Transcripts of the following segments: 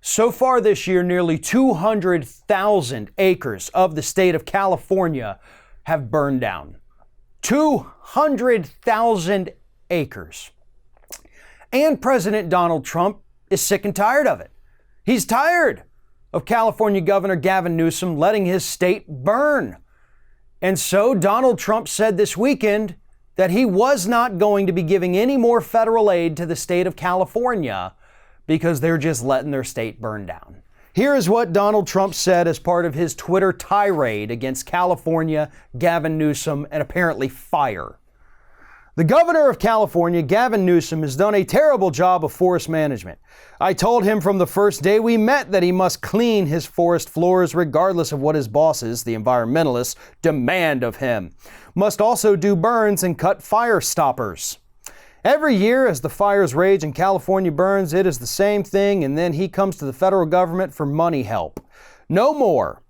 So far this year, nearly 200,000 acres of the state of California have burned down. 200,000 acres. And President Donald Trump is sick and tired of it. He's tired of California Governor Gavin Newsom letting his state burn. And so Donald Trump said this weekend that he was not going to be giving any more federal aid to the state of California because they're just letting their state burn down. Here is what Donald Trump said as part of his Twitter tirade against California, Gavin Newsom, and apparently fire. The governor of California, Gavin Newsom, has done a terrible job of forest management. I told him from the first day we met that he must clean his forest floors regardless of what his bosses, the environmentalists, demand of him. Must also do burns and cut fire stoppers. Every year as the fires rage and California burns, it is the same thing, and then he comes to the federal government for money help. No more.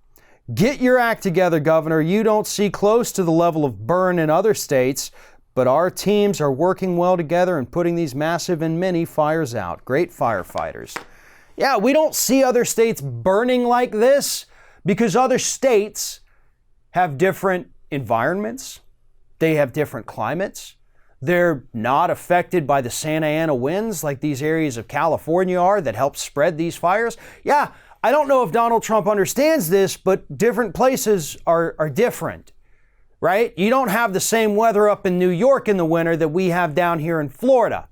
Get your act together, Governor. You don't see close to the level of burn in other states, but our teams are working well together and putting these massive and many fires out. Great firefighters. Yeah, we don't see other states burning like this because other states have different environments. They have different climates. They're not affected by the Santa Ana winds like these areas of California are that help spread these fires. Yeah, I don't know if Donald Trump understands this, but different places are different, right? You don't have the same weather up in New York in the winter that we have down here in Florida.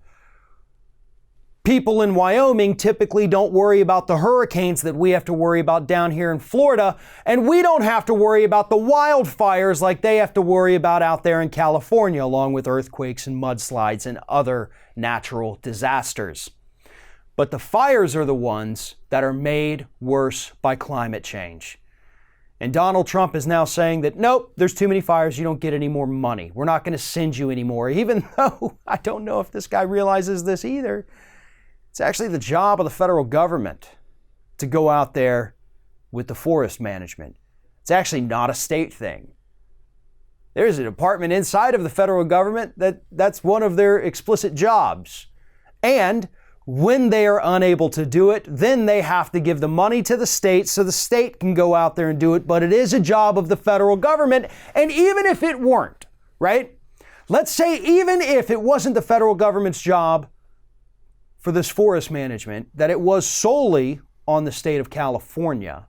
People in Wyoming typically don't worry about the hurricanes that we have to worry about down here in Florida, and we don't have to worry about the wildfires like they have to worry about out there in California, along with earthquakes and mudslides and other natural disasters. But the fires are the ones that are made worse by climate change. And Donald Trump is now saying that, nope, there's too many fires, you don't get any more money. We're not going to send you any more, even though I don't know if this guy realizes this either. It's actually the job of the federal government to go out there with the forest management. It's actually not a state thing. There's a department inside of the federal government that's one of their explicit jobs. And when they are unable to do it, then they have to give the money to the state so the state can go out there and do it. But it is a job of the federal government. And even if it weren't, right? Let's say even if it wasn't the federal government's job for this forest management, that it was solely on the state of California,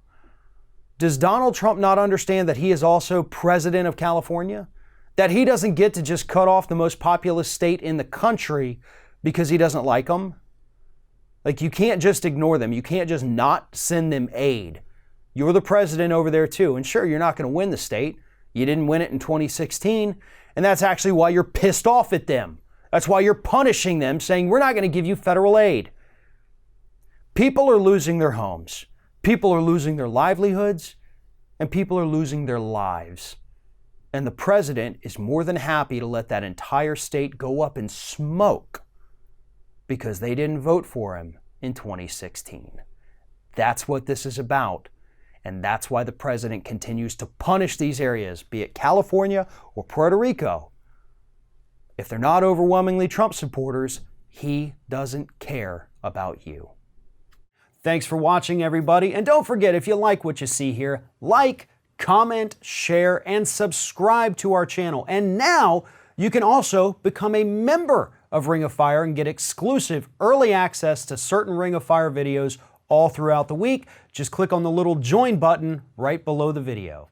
does Donald Trump not understand that he is also president of California? That he doesn't get to just cut off the most populous state in the country because he doesn't like them? Like, you can't just ignore them. You can't just not send them aid. You're the president over there too. And sure, you're not going to win the state. You didn't win it in 2016. And that's actually why you're pissed off at them. That's why you're punishing them, saying, we're not going to give you federal aid. People are losing their homes. People are losing their livelihoods. And people are losing their lives. And the president is more than happy to let that entire state go up in smoke because they didn't vote for him in 2016. That's what this is about. And that's why the president continues to punish these areas, be it California or Puerto Rico. If they're not overwhelmingly Trump supporters, he doesn't care about you. Thanks for watching, everybody. And don't forget, if you like what you see here, like, comment, share, and subscribe to our channel. And now you can also become a member of Ring of Fire and get exclusive early access to certain Ring of Fire videos all throughout the week. Just click on the little join button right below the video.